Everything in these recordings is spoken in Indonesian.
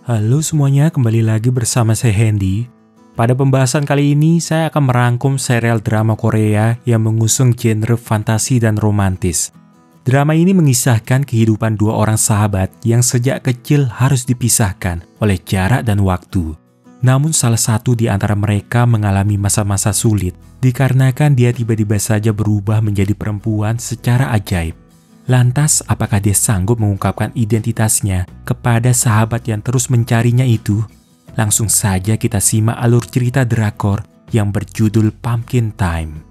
Halo semuanya, kembali lagi bersama saya Hendy. Pada pembahasan kali ini, saya akan merangkum serial drama Korea yang mengusung genre fantasi dan romantis. Drama ini mengisahkan kehidupan dua orang sahabat yang sejak kecil harus dipisahkan oleh jarak dan waktu. Namun salah satu di antara mereka mengalami masa-masa sulit dikarenakan dia tiba-tiba saja berubah menjadi perempuan secara ajaib. Lantas, apakah dia sanggup mengungkapkan identitasnya kepada sahabat yang terus mencarinya itu? Langsung saja kita simak alur cerita drakor yang berjudul Pumpkin Time.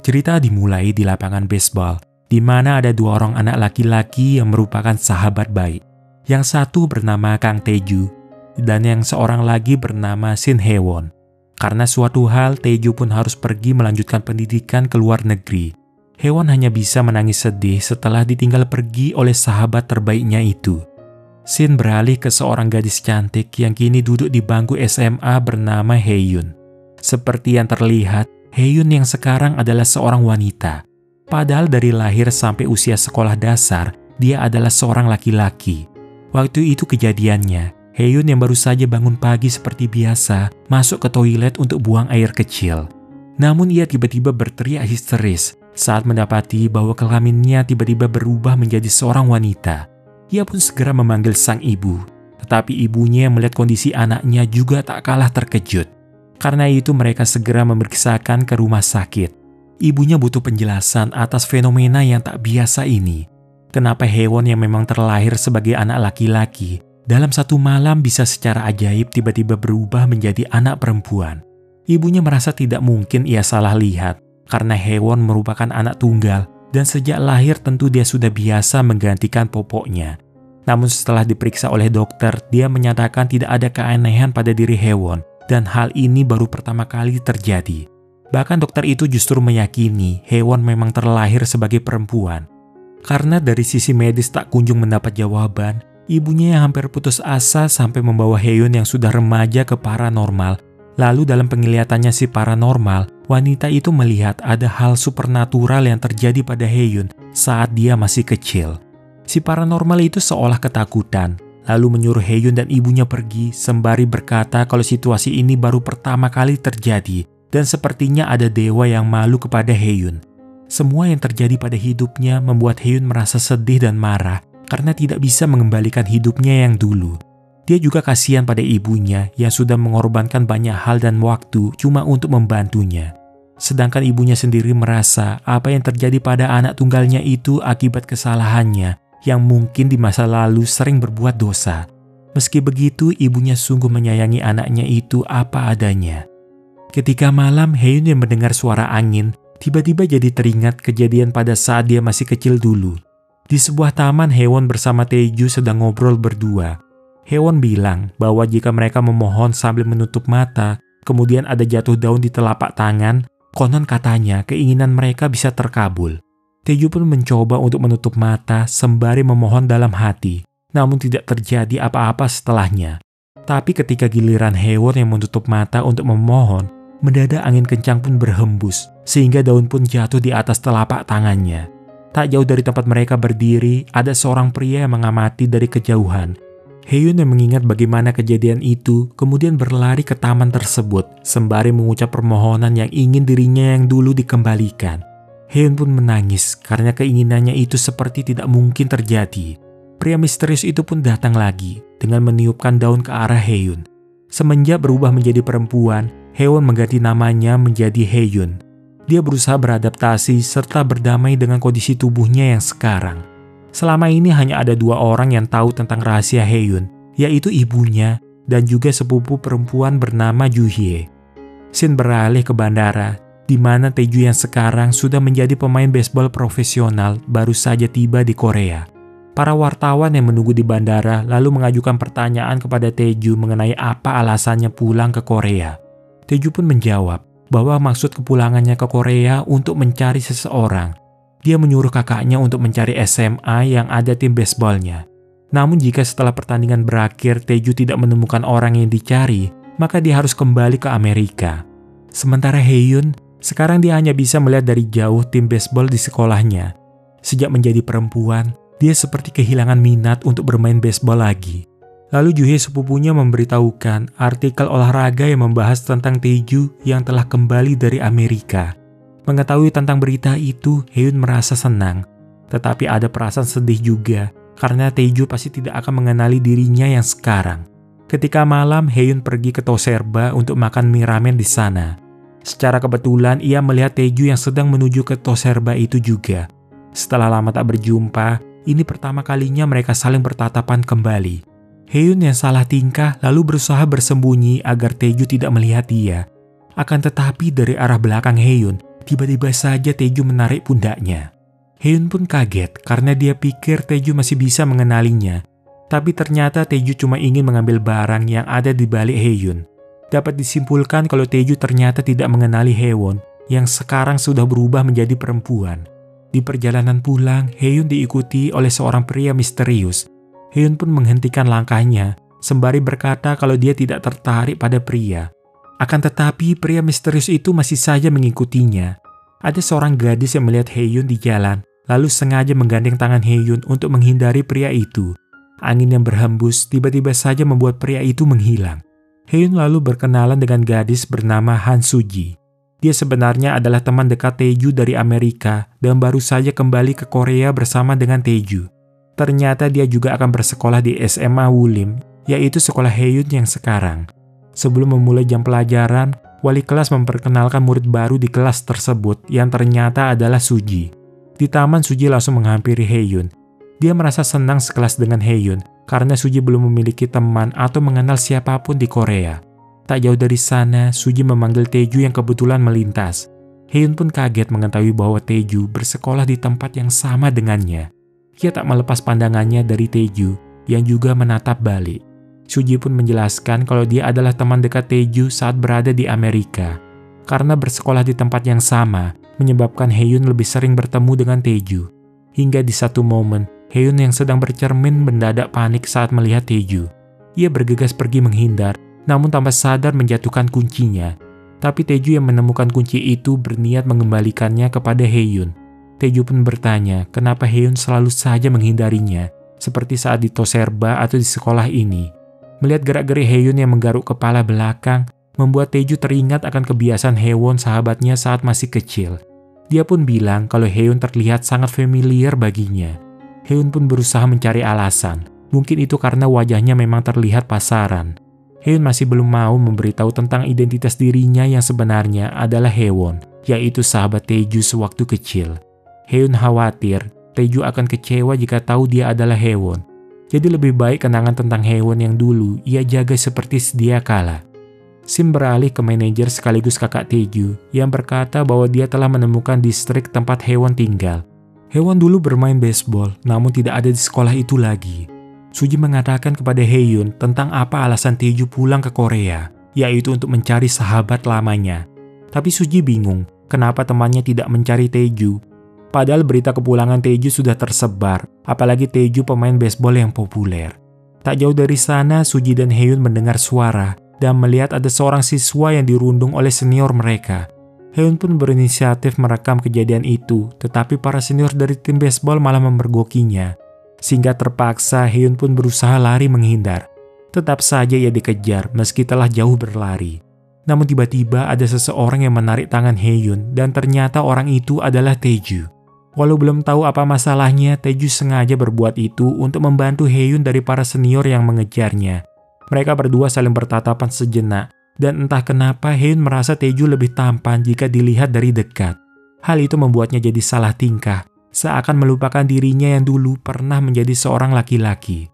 Cerita dimulai di lapangan baseball, di mana ada dua orang anak laki-laki yang merupakan sahabat baik. Yang satu bernama Kang Taeju, dan yang seorang lagi bernama Shin Hae-won. Karena suatu hal, Taeju pun harus pergi melanjutkan pendidikan ke luar negeri. Hae-won hanya bisa menangis sedih setelah ditinggal pergi oleh sahabat terbaiknya itu. Shin beralih ke seorang gadis cantik yang kini duduk di bangku SMA bernama Hae-yun. Seperti yang terlihat, Hae-yun yang sekarang adalah seorang wanita. Padahal dari lahir sampai usia sekolah dasar, dia adalah seorang laki-laki. Waktu itu kejadiannya, Hae-yun yang baru saja bangun pagi seperti biasa, masuk ke toilet untuk buang air kecil. Namun ia tiba-tiba berteriak histeris saat mendapati bahwa kelaminnya tiba-tiba berubah menjadi seorang wanita. Ia pun segera memanggil sang ibu, tetapi ibunya yang melihat kondisi anaknya juga tak kalah terkejut. Karena itu mereka segera memeriksakan ke rumah sakit. Ibunya butuh penjelasan atas fenomena yang tak biasa ini. Kenapa Hae-won yang memang terlahir sebagai anak laki-laki, dalam satu malam bisa secara ajaib tiba-tiba berubah menjadi anak perempuan. Ibunya merasa tidak mungkin ia salah lihat, karena Hae-won merupakan anak tunggal dan sejak lahir tentu dia sudah biasa menggantikan popoknya. Namun setelah diperiksa oleh dokter, dia menyatakan tidak ada keanehan pada diri Hae-won dan hal ini baru pertama kali terjadi. Bahkan dokter itu justru meyakini Hae-won memang terlahir sebagai perempuan. Karena dari sisi medis tak kunjung mendapat jawaban, ibunya yang hampir putus asa sampai membawa Hae-yun yang sudah remaja ke paranormal. Lalu dalam penglihatannya si paranormal, wanita itu melihat ada hal supernatural yang terjadi pada Hae-yun saat dia masih kecil. Si paranormal itu seolah ketakutan, lalu menyuruh Hae-yun dan ibunya pergi sembari berkata kalau situasi ini baru pertama kali terjadi dan sepertinya ada dewa yang malu kepada Hae-yun. Semua yang terjadi pada hidupnya membuat Hae-yun merasa sedih dan marah karena tidak bisa mengembalikan hidupnya yang dulu. Dia juga kasihan pada ibunya yang sudah mengorbankan banyak hal dan waktu cuma untuk membantunya. Sedangkan ibunya sendiri merasa apa yang terjadi pada anak tunggalnya itu akibat kesalahannya yang mungkin di masa lalu sering berbuat dosa. Meski begitu, ibunya sungguh menyayangi anaknya itu apa adanya. Ketika malam, Hae-yun yang mendengar suara angin, tiba-tiba jadi teringat kejadian pada saat dia masih kecil dulu. Di sebuah taman, Hae-won bersama Taeju sedang ngobrol berdua. Hae-won bilang bahwa jika mereka memohon sambil menutup mata, kemudian ada jatuh daun di telapak tangan, konon katanya keinginan mereka bisa terkabul. Taeju pun mencoba untuk menutup mata sembari memohon dalam hati, namun tidak terjadi apa-apa setelahnya. Tapi ketika giliran Hae-won yang menutup mata untuk memohon, mendadak angin kencang pun berhembus, sehingga daun pun jatuh di atas telapak tangannya. Tak jauh dari tempat mereka berdiri, ada seorang pria yang mengamati dari kejauhan. Hae-yun yang mengingat bagaimana kejadian itu, kemudian berlari ke taman tersebut, sembari mengucap permohonan yang ingin dirinya yang dulu dikembalikan. Hae-yun pun menangis, karena keinginannya itu seperti tidak mungkin terjadi. Pria misterius itu pun datang lagi, dengan meniupkan daun ke arah Hae-yun. Semenjak berubah menjadi perempuan, Hae-won mengganti namanya menjadi Hae-yun. Dia berusaha beradaptasi serta berdamai dengan kondisi tubuhnya yang sekarang. Selama ini hanya ada dua orang yang tahu tentang rahasia Hae-yun, yaitu ibunya dan juga sepupu perempuan bernama Ju-hye. Shin beralih ke bandara, di mana Taeju yang sekarang sudah menjadi pemain baseball profesional baru saja tiba di Korea. Para wartawan yang menunggu di bandara lalu mengajukan pertanyaan kepada Taeju mengenai apa alasannya pulang ke Korea. Taeju pun menjawab bahwa maksud kepulangannya ke Korea untuk mencari seseorang. Dia menyuruh kakaknya untuk mencari SMA yang ada tim baseballnya. Namun jika setelah pertandingan berakhir Taeju tidak menemukan orang yang dicari, maka dia harus kembali ke Amerika. Sementara Hae-yun Sekarang dia hanya bisa melihat dari jauh tim baseball di sekolahnya. Sejak menjadi perempuan, dia seperti kehilangan minat untuk bermain baseball lagi. Lalu Juhye sepupunya memberitahukan artikel olahraga yang membahas tentang Taeju yang telah kembali dari Amerika. Mengetahui tentang berita itu, Haeun merasa senang. Tetapi ada perasaan sedih juga, karena Taeju pasti tidak akan mengenali dirinya yang sekarang. Ketika malam, Haeun pergi ke Toserba untuk makan mie ramen di sana. Secara kebetulan, ia melihat Taeju yang sedang menuju ke Toserba itu juga. Setelah lama tak berjumpa, ini pertama kalinya mereka saling bertatapan kembali. Haeun yang salah tingkah lalu berusaha bersembunyi agar Taeju tidak melihat dia. Akan tetapi dari arah belakang Haeun, tiba-tiba saja Taeju menarik pundaknya. Haeun pun kaget karena dia pikir Taeju masih bisa mengenalinya. Tapi ternyata Taeju cuma ingin mengambil barang yang ada di balik Haeun. Dapat disimpulkan kalau Taeju ternyata tidak mengenali Haewon yang sekarang sudah berubah menjadi perempuan. Di perjalanan pulang, Haeun diikuti oleh seorang pria misterius. Haeun pun menghentikan langkahnya, sembari berkata kalau dia tidak tertarik pada pria. Akan tetapi pria misterius itu masih saja mengikutinya. Ada seorang gadis yang melihat Haeun di jalan, lalu sengaja menggandeng tangan Haeun untuk menghindari pria itu. Angin yang berhembus tiba-tiba saja membuat pria itu menghilang. Haeun lalu berkenalan dengan gadis bernama Han Suji. Dia sebenarnya adalah teman dekat Taeju dari Amerika dan baru saja kembali ke Korea bersama dengan Taeju. Ternyata dia juga akan bersekolah di SMA Wulim, yaitu sekolah Haeun yang sekarang. Sebelum memulai jam pelajaran, wali kelas memperkenalkan murid baru di kelas tersebut yang ternyata adalah Suji. Di taman, Suji langsung menghampiri Haeun. Dia merasa senang sekelas dengan Haeun, karena Suji belum memiliki teman atau mengenal siapapun di Korea. Tak jauh dari sana, Suji memanggil Taeju yang kebetulan melintas. Haeun pun kaget mengetahui bahwa Taeju bersekolah di tempat yang sama dengannya. Ia tak melepas pandangannya dari Taeju, yang juga menatap balik. Suji pun menjelaskan kalau dia adalah teman dekat Taeju saat berada di Amerika. Karena bersekolah di tempat yang sama, menyebabkan Haeun lebih sering bertemu dengan Taeju. Hingga di satu momen, Haeun yang sedang bercermin mendadak panik saat melihat Taeju. Ia bergegas pergi menghindar, namun tanpa sadar menjatuhkan kuncinya. Tapi Taeju yang menemukan kunci itu berniat mengembalikannya kepada Haeun. Taeju pun bertanya kenapa Haeun selalu saja menghindarinya, seperti saat di Toserba atau di sekolah ini. Melihat gerak-gerik Haeun yang menggaruk kepala belakang, membuat Taeju teringat akan kebiasaan Haewon sahabatnya saat masih kecil. Dia pun bilang kalau Haeun terlihat sangat familiar baginya. Haeun pun berusaha mencari alasan. Mungkin itu karena wajahnya memang terlihat pasaran. Haeun masih belum mau memberitahu tentang identitas dirinya yang sebenarnya adalah Haewon, yaitu sahabat Taeju sewaktu kecil. Haeun khawatir Taeju akan kecewa jika tahu dia adalah Haewon. Jadi lebih baik kenangan tentang Haewon yang dulu ia jaga seperti sedia kala. Sim beralih ke manajer sekaligus kakak Taeju yang berkata bahwa dia telah menemukan distrik tempat Haewon tinggal. Haewon dulu bermain baseball, namun tidak ada di sekolah itu lagi. Suji mengatakan kepada Haeun tentang apa alasan Taeju pulang ke Korea, yaitu untuk mencari sahabat lamanya. Tapi Suji bingung, kenapa temannya tidak mencari Taeju. Padahal berita kepulangan Taeju sudah tersebar, apalagi Taeju pemain baseball yang populer. Tak jauh dari sana, Suji dan Haeun mendengar suara dan melihat ada seorang siswa yang dirundung oleh senior mereka. Haeun pun berinisiatif merekam kejadian itu, tetapi para senior dari tim baseball malah memergokinya. Sehingga terpaksa Haeun pun berusaha lari menghindar. Tetap saja ia dikejar meski telah jauh berlari. Namun tiba-tiba ada seseorang yang menarik tangan Haeun dan ternyata orang itu adalah Taeju. Walau belum tahu apa masalahnya, Taeju sengaja berbuat itu untuk membantu Haeun dari para senior yang mengejarnya. Mereka berdua saling bertatapan sejenak. Dan entah kenapa Haeun merasa Taeju lebih tampan jika dilihat dari dekat. Hal itu membuatnya jadi salah tingkah, seakan melupakan dirinya yang dulu pernah menjadi seorang laki-laki.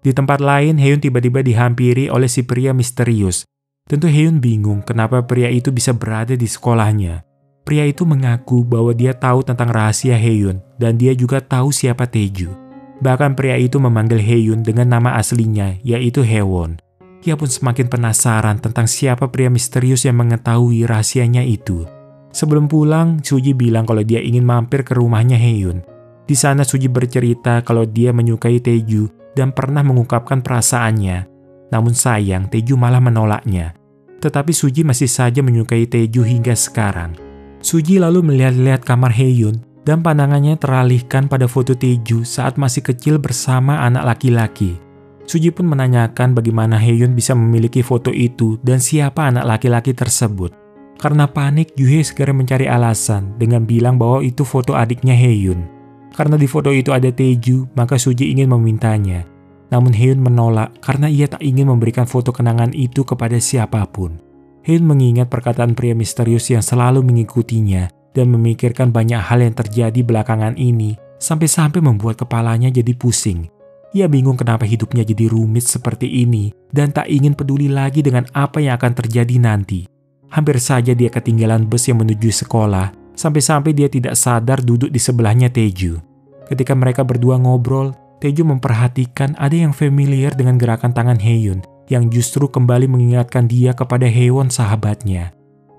Di tempat lain, Haeun tiba-tiba dihampiri oleh si pria misterius. Tentu Haeun bingung kenapa pria itu bisa berada di sekolahnya. Pria itu mengaku bahwa dia tahu tentang rahasia Haeun dan dia juga tahu siapa Taeju. Bahkan pria itu memanggil Haeun dengan nama aslinya, yaitu Haewon. Ia pun semakin penasaran tentang siapa pria misterius yang mengetahui rahasianya itu. Sebelum pulang, Suji bilang kalau dia ingin mampir ke rumahnya Haeun. Di sana Suji bercerita kalau dia menyukai Taeju dan pernah mengungkapkan perasaannya. Namun sayang, Taeju malah menolaknya. Tetapi Suji masih saja menyukai Taeju hingga sekarang. Suji lalu melihat-lihat kamar Haehyun dan pandangannya teralihkan pada foto Taeju saat masih kecil bersama anak laki-laki. Suji pun menanyakan bagaimana Haehyun bisa memiliki foto itu dan siapa anak laki-laki tersebut. Karena panik, Yuhye segera mencari alasan dengan bilang bahwa itu foto adiknya Haehyun. Karena di foto itu ada Taeju, maka Suji ingin memintanya. Namun Haehyun menolak karena ia tak ingin memberikan foto kenangan itu kepada siapapun. Haehyun mengingat perkataan pria misterius yang selalu mengikutinya dan memikirkan banyak hal yang terjadi belakangan ini sampai-sampai membuat kepalanya jadi pusing. Ia bingung kenapa hidupnya jadi rumit seperti ini dan tak ingin peduli lagi dengan apa yang akan terjadi nanti. Hampir saja dia ketinggalan bus yang menuju sekolah, sampai-sampai dia tidak sadar duduk di sebelahnya Taeju. Ketika mereka berdua ngobrol, Taeju memperhatikan ada yang familiar dengan gerakan tangan Haehyun yang justru kembali mengingatkan dia kepada Haewon sahabatnya.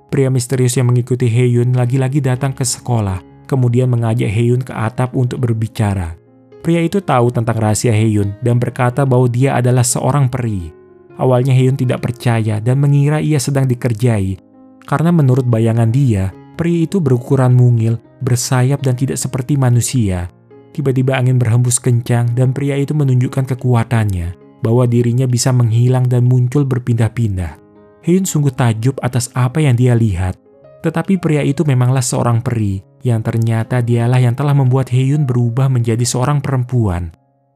Pria misterius yang mengikuti Haehyun lagi-lagi datang ke sekolah, kemudian mengajak Haehyun ke atap untuk berbicara. Pria itu tahu tentang rahasia Haehyun dan berkata bahwa dia adalah seorang peri. Awalnya Haehyun tidak percaya dan mengira ia sedang dikerjai, karena menurut bayangan dia, peri itu berukuran mungil, bersayap dan tidak seperti manusia. Tiba-tiba angin berhembus kencang dan pria itu menunjukkan kekuatannya, bahwa dirinya bisa menghilang dan muncul berpindah-pindah. Haehyun sungguh takjub atas apa yang dia lihat. Tetapi pria itu memanglah seorang peri, yang ternyata dialah yang telah membuat Haehyun berubah menjadi seorang perempuan.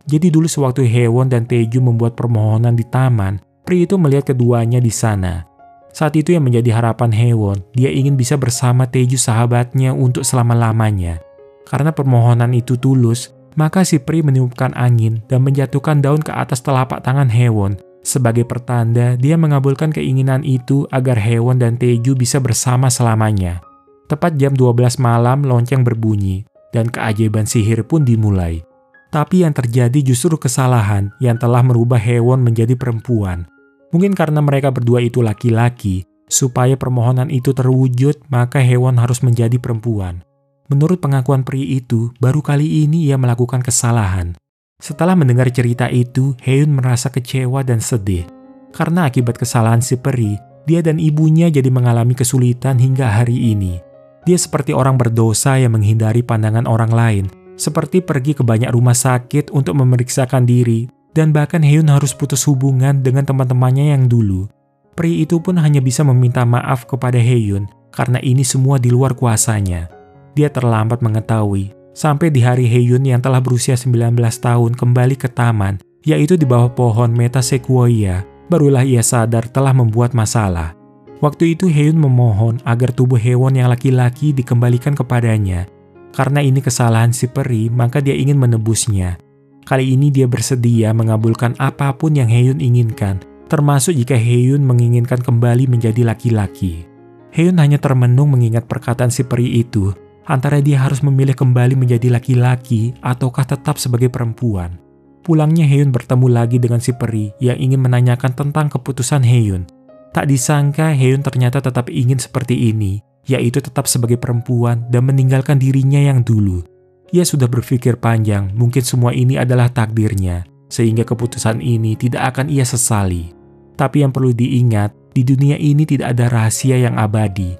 Jadi dulu sewaktu Haewon dan Taeju membuat permohonan di taman, peri itu melihat keduanya di sana. Saat itu yang menjadi harapan Haewon, dia ingin bisa bersama Taeju sahabatnya untuk selama-lamanya. Karena permohonan itu tulus, maka si peri meniupkan angin dan menjatuhkan daun ke atas telapak tangan Haewon. Sebagai pertanda, dia mengabulkan keinginan itu agar Haewon dan Taeju bisa bersama selamanya. Tepat jam 12 malam lonceng berbunyi, dan keajaiban sihir pun dimulai. Tapi yang terjadi justru kesalahan yang telah merubah Haewon menjadi perempuan. Mungkin karena mereka berdua itu laki-laki, supaya permohonan itu terwujud, maka Haewon harus menjadi perempuan. Menurut pengakuan peri itu, baru kali ini ia melakukan kesalahan. Setelah mendengar cerita itu, Haehyun merasa kecewa dan sedih. Karena akibat kesalahan si peri, dia dan ibunya jadi mengalami kesulitan hingga hari ini. Dia seperti orang berdosa yang menghindari pandangan orang lain, seperti pergi ke banyak rumah sakit untuk memeriksakan diri, dan bahkan Haehyun harus putus hubungan dengan teman-temannya yang dulu. Peri itu pun hanya bisa meminta maaf kepada Haehyun, karena ini semua di luar kuasanya. Dia terlambat mengetahui, sampai di hari Haehyun yang telah berusia 19 tahun kembali ke taman, yaitu di bawah pohon Meta Sequoia, barulah ia sadar telah membuat masalah. Waktu itu Haehyun memohon agar tubuh Haewon yang laki-laki dikembalikan kepadanya. Karena ini kesalahan si peri, maka dia ingin menebusnya. Kali ini dia bersedia mengabulkan apapun yang Haehyun inginkan, termasuk jika Haehyun menginginkan kembali menjadi laki-laki. Haehyun hanya termenung mengingat perkataan si peri itu, antara dia harus memilih kembali menjadi laki-laki ataukah tetap sebagai perempuan. Pulangnya Haehyun bertemu lagi dengan si peri yang ingin menanyakan tentang keputusan Haehyun. Tak disangka Haehyun ternyata tetap ingin seperti ini, yaitu tetap sebagai perempuan dan meninggalkan dirinya yang dulu. Ia sudah berpikir panjang, mungkin semua ini adalah takdirnya, sehingga keputusan ini tidak akan ia sesali. Tapi yang perlu diingat, di dunia ini tidak ada rahasia yang abadi.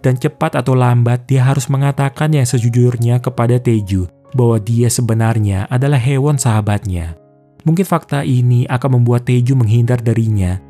Dan cepat atau lambat dia harus mengatakan yang sejujurnya kepada Taeju bahwa dia sebenarnya adalah Haewon sahabatnya. Mungkin fakta ini akan membuat Taeju menghindar darinya.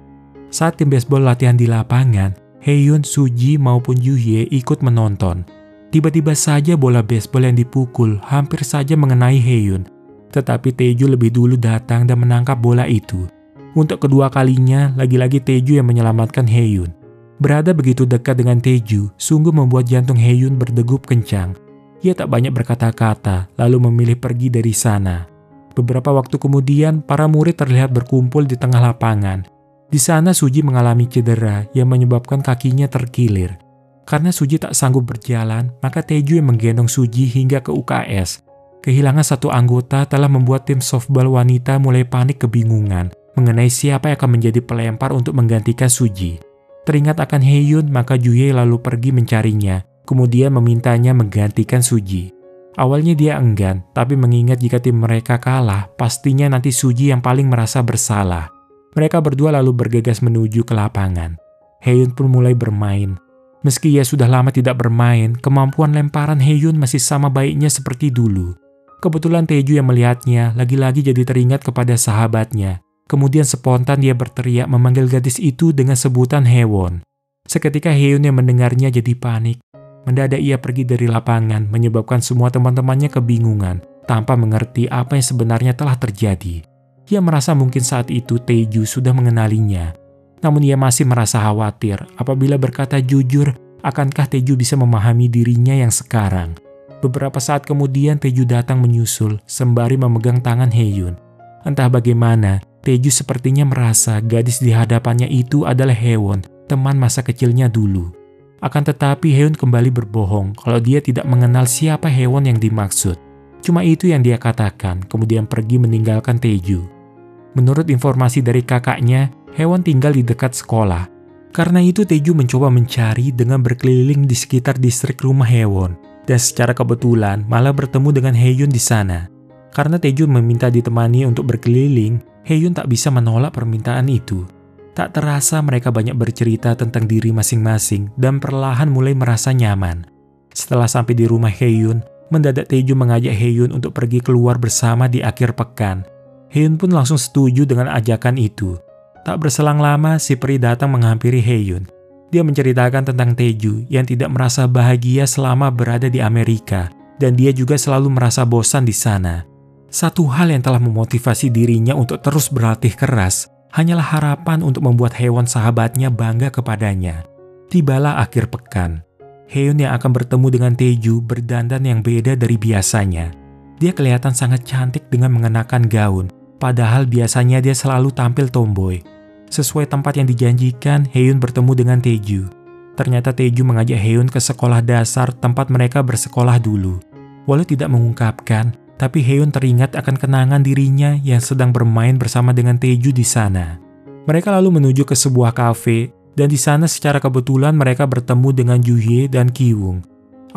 Saat tim baseball latihan di lapangan, Haehyun, Suji maupun Yuhye ikut menonton. Tiba-tiba saja bola baseball yang dipukul hampir saja mengenai Haehyun. Tetapi Taeju lebih dulu datang dan menangkap bola itu. Untuk kedua kalinya, lagi-lagi Taeju yang menyelamatkan Haehyun. Berada begitu dekat dengan Taeju, sungguh membuat jantung Haehyun berdegup kencang. Ia tak banyak berkata-kata, lalu memilih pergi dari sana. Beberapa waktu kemudian, para murid terlihat berkumpul di tengah lapangan. Di sana Suji mengalami cedera yang menyebabkan kakinya terkilir. Karena Suji tak sanggup berjalan, maka Taeju yang menggendong Suji hingga ke UKS. Kehilangan satu anggota telah membuat tim softball wanita mulai panik kebingungan mengenai siapa yang akan menjadi pelempar untuk menggantikan Suji. Teringat akan Haehyun, maka Yuhye lalu pergi mencarinya, kemudian memintanya menggantikan Suji. Awalnya dia enggan, tapi mengingat jika tim mereka kalah, pastinya nanti Suji yang paling merasa bersalah. Mereka berdua lalu bergegas menuju ke lapangan. Haehyun pun mulai bermain. Meski ia sudah lama tidak bermain, kemampuan lemparan Haehyun masih sama baiknya seperti dulu. Kebetulan Taeju yang melihatnya lagi-lagi jadi teringat kepada sahabatnya. Kemudian spontan dia berteriak memanggil gadis itu dengan sebutan Haewon. Seketika Haehyun yang mendengarnya jadi panik. Mendadak ia pergi dari lapangan, menyebabkan semua teman-temannya kebingungan, tanpa mengerti apa yang sebenarnya telah terjadi. Ia merasa mungkin saat itu Taeju sudah mengenalinya. Namun ia masih merasa khawatir apabila berkata jujur, akankah Taeju bisa memahami dirinya yang sekarang. Beberapa saat kemudian Taeju datang menyusul sembari memegang tangan Haehyun. Entah bagaimana, Taeju sepertinya merasa gadis di hadapannya itu adalah Haewon, teman masa kecilnya dulu. Akan tetapi Haehyun kembali berbohong kalau dia tidak mengenal siapa Haewon yang dimaksud. Cuma itu yang dia katakan, kemudian pergi meninggalkan Taeju. Menurut informasi dari kakaknya, Haewon tinggal di dekat sekolah. Karena itu Taeju mencoba mencari dengan berkeliling di sekitar distrik rumah Haewon. Dan secara kebetulan malah bertemu dengan Haehyun di sana. Karena Taeju meminta ditemani untuk berkeliling, Haehyun tak bisa menolak permintaan itu. Tak terasa mereka banyak bercerita tentang diri masing-masing dan perlahan mulai merasa nyaman. Setelah sampai di rumah Haehyun, mendadak Taeju mengajak Haehyun untuk pergi keluar bersama di akhir pekan. Haehyun pun langsung setuju dengan ajakan itu. Tak berselang lama, si peri datang menghampiri Haehyun. Dia menceritakan tentang Taeju yang tidak merasa bahagia selama berada di Amerika, dan dia juga selalu merasa bosan di sana. Satu hal yang telah memotivasi dirinya untuk terus berlatih keras, hanyalah harapan untuk membuat Haewon sahabatnya bangga kepadanya. Tibalah akhir pekan. Haehyun yang akan bertemu dengan Taeju berdandan yang beda dari biasanya. Dia kelihatan sangat cantik dengan mengenakan gaun, padahal biasanya dia selalu tampil tomboy. Sesuai tempat yang dijanjikan, Haehyun bertemu dengan Taeju. Ternyata Taeju mengajak Haehyun ke sekolah dasar tempat mereka bersekolah dulu. Walau tidak mengungkapkan, tapi Haehyun teringat akan kenangan dirinya yang sedang bermain bersama dengan Taeju di sana. Mereka lalu menuju ke sebuah kafe, dan di sana secara kebetulan mereka bertemu dengan Juhye dan Kiwung.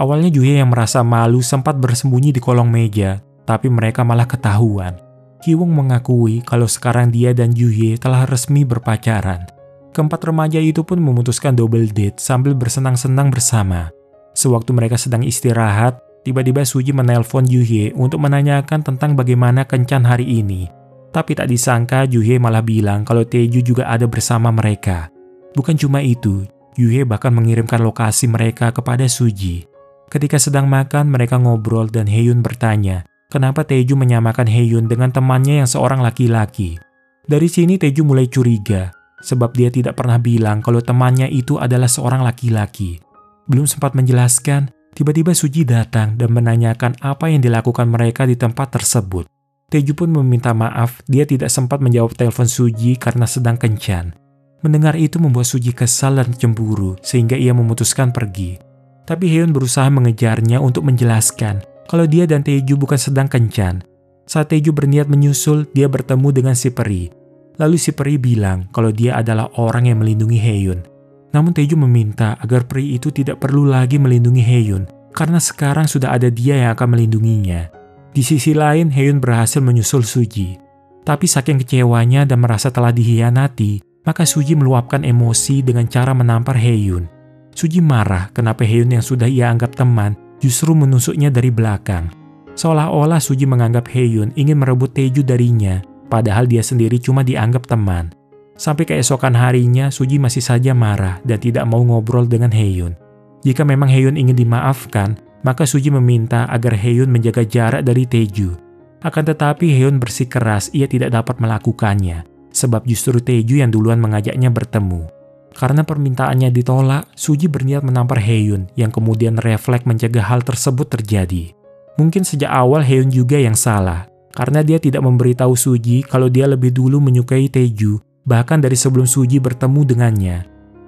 Awalnya Juhye yang merasa malu sempat bersembunyi di kolong meja, tapi mereka malah ketahuan. Kiwung mengakui kalau sekarang dia dan Juhye telah resmi berpacaran. Keempat remaja itu pun memutuskan double date sambil bersenang-senang bersama. Sewaktu mereka sedang istirahat, tiba-tiba Suji menelpon Juhye untuk menanyakan tentang bagaimana kencan hari ini. Tapi tak disangka Juhye malah bilang kalau Taeju juga ada bersama mereka. Bukan cuma itu, Juhye bahkan mengirimkan lokasi mereka kepada Suji. Ketika sedang makan, mereka ngobrol dan Haehyun bertanya, kenapa Taeju menyamakan Haehyun dengan temannya yang seorang laki-laki. Dari sini Taeju mulai curiga, sebab dia tidak pernah bilang kalau temannya itu adalah seorang laki-laki. Belum sempat menjelaskan, tiba-tiba Suji datang dan menanyakan apa yang dilakukan mereka di tempat tersebut. Taeju pun meminta maaf, dia tidak sempat menjawab telepon Suji karena sedang kencan. Mendengar itu membuat Suji kesal dan cemburu, sehingga ia memutuskan pergi. Tapi Haehyun berusaha mengejarnya untuk menjelaskan kalau dia dan Taeju bukan sedang kencan. Saat Taeju berniat menyusul, dia bertemu dengan si peri. Lalu si peri bilang kalau dia adalah orang yang melindungi Haehyun. Namun Taeju meminta agar peri itu tidak perlu lagi melindungi Haehyun, karena sekarang sudah ada dia yang akan melindunginya. Di sisi lain, Haehyun berhasil menyusul Suji. Tapi saking kecewanya dan merasa telah dihianati, maka Suji meluapkan emosi dengan cara menampar Haehyun. Suji marah kenapa Haehyun yang sudah ia anggap teman justru menusuknya dari belakang. Seolah-olah Suji menganggap Haehyun ingin merebut Taeju darinya, padahal dia sendiri cuma dianggap teman. Sampai keesokan harinya, Suji masih saja marah dan tidak mau ngobrol dengan Haehyun. Jika memang Haehyun ingin dimaafkan, maka Suji meminta agar Haehyun menjaga jarak dari Taeju. Akan tetapi Haehyun bersikeras ia tidak dapat melakukannya, sebab justru Taeju yang duluan mengajaknya bertemu. Karena permintaannya ditolak, Suji berniat menampar Haehyun yang kemudian refleks mencegah hal tersebut terjadi. Mungkin sejak awal Haehyun juga yang salah, karena dia tidak memberitahu Suji kalau dia lebih dulu menyukai Taeju, bahkan dari sebelum Suji bertemu dengannya.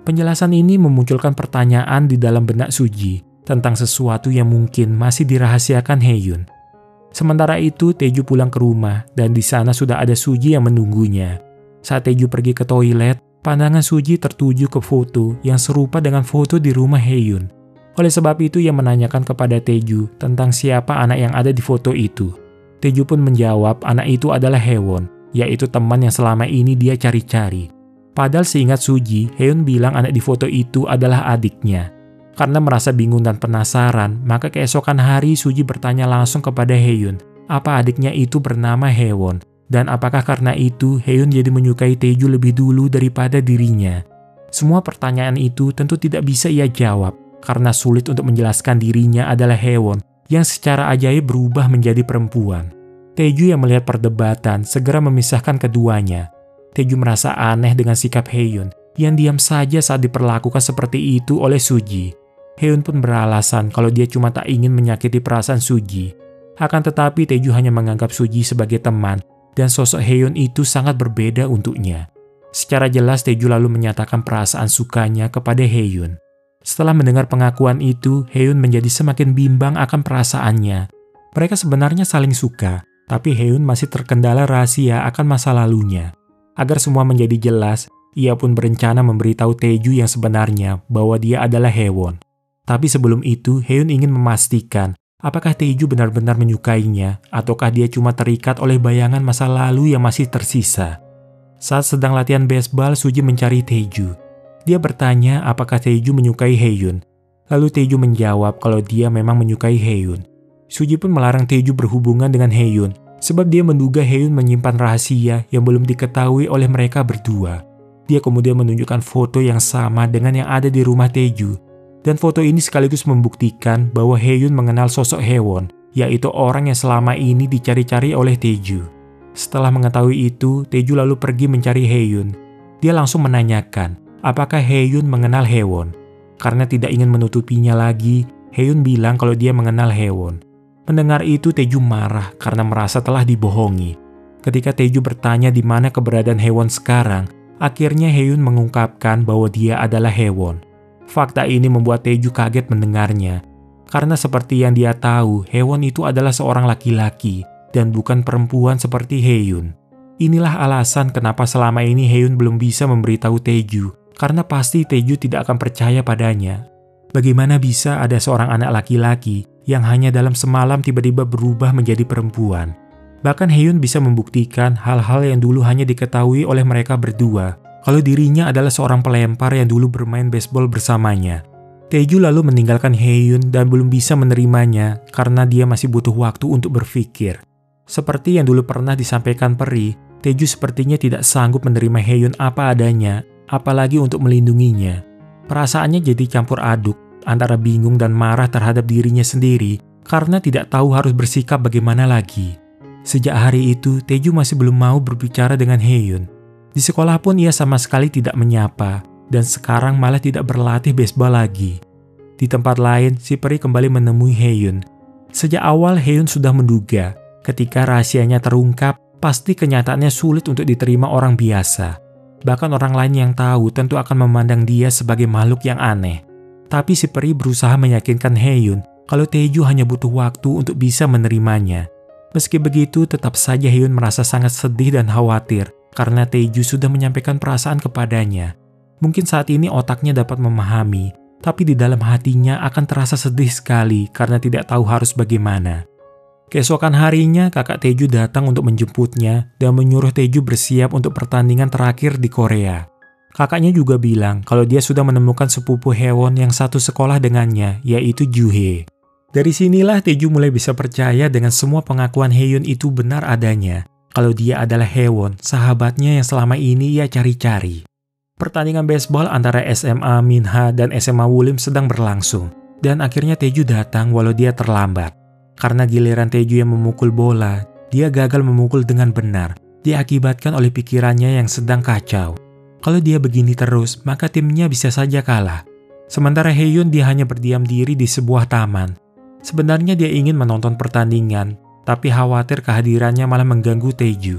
Penjelasan ini memunculkan pertanyaan di dalam benak Suji tentang sesuatu yang mungkin masih dirahasiakan Haehyun. Sementara itu, Taeju pulang ke rumah dan di sana sudah ada Suji yang menunggunya. Saat Taeju pergi ke toilet, pandangan Suji tertuju ke foto yang serupa dengan foto di rumah Haehyun. Oleh sebab itu ia menanyakan kepada Taeju tentang siapa anak yang ada di foto itu. Taeju pun menjawab anak itu adalah Haewon, yaitu teman yang selama ini dia cari-cari. Padahal seingat Suji, Haehyun bilang anak di foto itu adalah adiknya. Karena merasa bingung dan penasaran, maka keesokan hari Suji bertanya langsung kepada Haeun, apa adiknya itu bernama Haewon, dan apakah karena itu Haeun jadi menyukai Taeju lebih dulu daripada dirinya. Semua pertanyaan itu tentu tidak bisa ia jawab, karena sulit untuk menjelaskan dirinya adalah Haewon yang secara ajaib berubah menjadi perempuan. Taeju yang melihat perdebatan segera memisahkan keduanya. Taeju merasa aneh dengan sikap Haeun yang diam saja saat diperlakukan seperti itu oleh Suji. Haeun pun beralasan kalau dia cuma tak ingin menyakiti perasaan Suji. Akan tetapi Taeju hanya menganggap Suji sebagai teman dan sosok Haeun itu sangat berbeda untuknya. Secara jelas Taeju lalu menyatakan perasaan sukanya kepada Haeun. Setelah mendengar pengakuan itu, Haeun menjadi semakin bimbang akan perasaannya. Mereka sebenarnya saling suka, tapi Haeun masih terkendala rahasia akan masa lalunya. Agar semua menjadi jelas, ia pun berencana memberitahu Taeju yang sebenarnya bahwa dia adalah Haewon. Tapi sebelum itu, Haeun ingin memastikan apakah Taeju benar-benar menyukainya ataukah dia cuma terikat oleh bayangan masa lalu yang masih tersisa. Saat sedang latihan baseball, Suji mencari Taeju. Dia bertanya apakah Taeju menyukai Haeun. Lalu Taeju menjawab kalau dia memang menyukai Haeun. Suji pun melarang Taeju berhubungan dengan Haeun sebab dia menduga Haeun menyimpan rahasia yang belum diketahui oleh mereka berdua. Dia kemudian menunjukkan foto yang sama dengan yang ada di rumah Taeju. Dan foto ini sekaligus membuktikan bahwa Haeun mengenal sosok Haewon, yaitu orang yang selama ini dicari-cari oleh Taeju. Setelah mengetahui itu, Taeju lalu pergi mencari Haeun. Dia langsung menanyakan apakah Haeun mengenal Haewon. Karena tidak ingin menutupinya lagi, Haeun bilang kalau dia mengenal Haewon. Mendengar itu, Taeju marah karena merasa telah dibohongi. Ketika Taeju bertanya di mana keberadaan Haewon sekarang, akhirnya Haeun mengungkapkan bahwa dia adalah Haewon. Fakta ini membuat Taeju kaget mendengarnya. Karena seperti yang dia tahu, Haewon itu adalah seorang laki-laki dan bukan perempuan seperti Haeun. Inilah alasan kenapa selama ini Haeun belum bisa memberitahu Taeju, karena pasti Taeju tidak akan percaya padanya. Bagaimana bisa ada seorang anak laki-laki yang hanya dalam semalam tiba-tiba berubah menjadi perempuan? Bahkan Haeun bisa membuktikan hal-hal yang dulu hanya diketahui oleh mereka berdua, kalau dirinya adalah seorang pelempar yang dulu bermain baseball bersamanya. Taeju lalu meninggalkan Haeun dan belum bisa menerimanya karena dia masih butuh waktu untuk berpikir. Seperti yang dulu pernah disampaikan Peri, Taeju sepertinya tidak sanggup menerima Haeun apa adanya, apalagi untuk melindunginya. Perasaannya jadi campur aduk, antara bingung dan marah terhadap dirinya sendiri karena tidak tahu harus bersikap bagaimana lagi. Sejak hari itu, Taeju masih belum mau berbicara dengan Haeun. Di sekolah pun ia sama sekali tidak menyapa, dan sekarang malah tidak berlatih baseball lagi. Di tempat lain, si Peri kembali menemui Haeun. Sejak awal Haeun sudah menduga, ketika rahasianya terungkap, pasti kenyataannya sulit untuk diterima orang biasa. Bahkan orang lain yang tahu tentu akan memandang dia sebagai makhluk yang aneh. Tapi si Peri berusaha meyakinkan Haeun kalau Taeju hanya butuh waktu untuk bisa menerimanya. Meski begitu, tetap saja Haeun merasa sangat sedih dan khawatir karena Taeju sudah menyampaikan perasaan kepadanya. Mungkin saat ini otaknya dapat memahami, tapi di dalam hatinya akan terasa sedih sekali karena tidak tahu harus bagaimana. Keesokan harinya, kakak Taeju datang untuk menjemputnya dan menyuruh Taeju bersiap untuk pertandingan terakhir di Korea. Kakaknya juga bilang kalau dia sudah menemukan sepupu Haewon yang satu sekolah dengannya, yaitu Juhye. Dari sinilah Taeju mulai bisa percaya dengan semua pengakuan Haeun itu benar adanya, kalau dia adalah Haewon, sahabatnya yang selama ini ia cari-cari. Pertandingan baseball antara SMA Minha dan SMA Wolim sedang berlangsung, dan akhirnya Taeju datang walau dia terlambat. Karena giliran Taeju yang memukul bola, dia gagal memukul dengan benar, diakibatkan oleh pikirannya yang sedang kacau. Kalau dia begini terus, maka timnya bisa saja kalah. Sementara Haeun dia hanya berdiam diri di sebuah taman. Sebenarnya dia ingin menonton pertandingan, tapi khawatir kehadirannya malah mengganggu Taeju.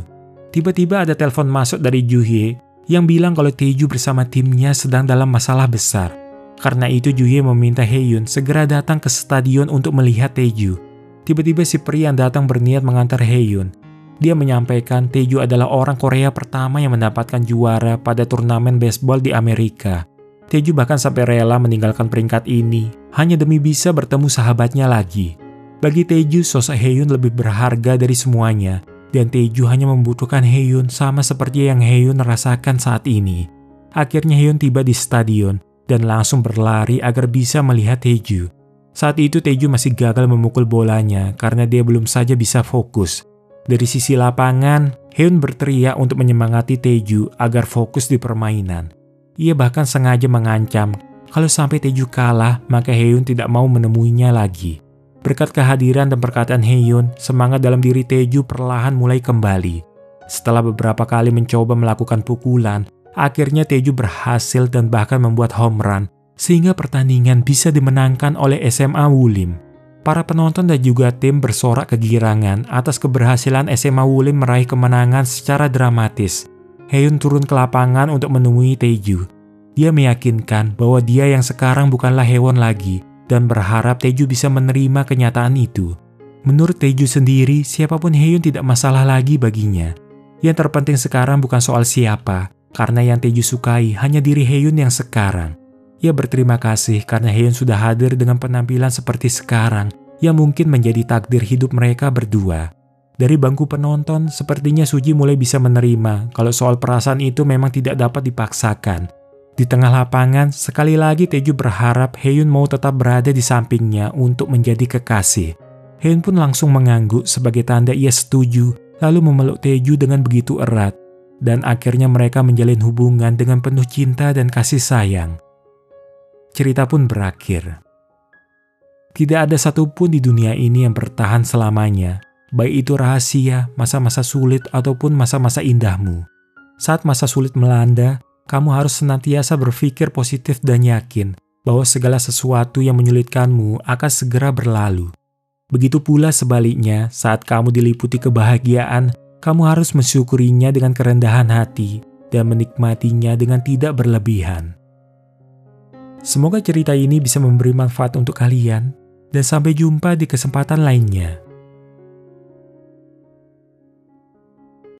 Tiba-tiba ada telepon masuk dari Juhye yang bilang kalau Taeju bersama timnya sedang dalam masalah besar. Karena itu Juhye meminta Haeun segera datang ke stadion untuk melihat Taeju. Tiba-tiba si Peri yang datang berniat mengantar Haeun. Dia menyampaikan Taeju adalah orang Korea pertama yang mendapatkan juara pada turnamen baseball di Amerika. Taeju bahkan sampai rela meninggalkan peringkat ini hanya demi bisa bertemu sahabatnya lagi. Bagi Taeju, sosok Haeun lebih berharga dari semuanya, dan Taeju hanya membutuhkan Haeun sama seperti yang Haeun rasakan saat ini. Akhirnya Haeun tiba di stadion, dan langsung berlari agar bisa melihat Taeju. Saat itu Taeju masih gagal memukul bolanya karena dia belum saja bisa fokus. Dari sisi lapangan, Haeun berteriak untuk menyemangati Taeju agar fokus di permainan. Ia bahkan sengaja mengancam kalau sampai Taeju kalah, maka Haeun tidak mau menemuinya lagi. Berkat kehadiran dan perkataan Haeun, semangat dalam diri Taeju perlahan mulai kembali. Setelah beberapa kali mencoba melakukan pukulan, akhirnya Taeju berhasil dan bahkan membuat home run, sehingga pertandingan bisa dimenangkan oleh SMA Wulim. Para penonton dan juga tim bersorak kegirangan atas keberhasilan SMA Wulim meraih kemenangan secara dramatis. Haeun turun ke lapangan untuk menemui Taeju. Dia meyakinkan bahwa dia yang sekarang bukanlah Haewon lagi dan berharap Taeju bisa menerima kenyataan itu. Menurut Taeju sendiri, siapapun Haeun tidak masalah lagi baginya. Yang terpenting sekarang bukan soal siapa, karena yang Taeju sukai hanya diri Haeun yang sekarang. Ia berterima kasih karena Haeun sudah hadir dengan penampilan seperti sekarang yang mungkin menjadi takdir hidup mereka berdua. Dari bangku penonton, sepertinya Suji mulai bisa menerima kalau soal perasaan itu memang tidak dapat dipaksakan. Di tengah lapangan, sekali lagi Taeju berharap Haeun mau tetap berada di sampingnya untuk menjadi kekasih. Haeun pun langsung mengangguk sebagai tanda ia setuju, lalu memeluk Taeju dengan begitu erat, dan akhirnya mereka menjalin hubungan dengan penuh cinta dan kasih sayang. Cerita pun berakhir. Tidak ada satupun di dunia ini yang bertahan selamanya, baik itu rahasia, masa-masa sulit, ataupun masa-masa indahmu. Saat masa sulit melanda, kamu harus senantiasa berpikir positif dan yakin bahwa segala sesuatu yang menyulitkanmu akan segera berlalu. Begitu pula sebaliknya, saat kamu diliputi kebahagiaan, kamu harus mensyukurinya dengan kerendahan hati dan menikmatinya dengan tidak berlebihan. Semoga cerita ini bisa memberi manfaat untuk kalian, dan sampai jumpa di kesempatan lainnya.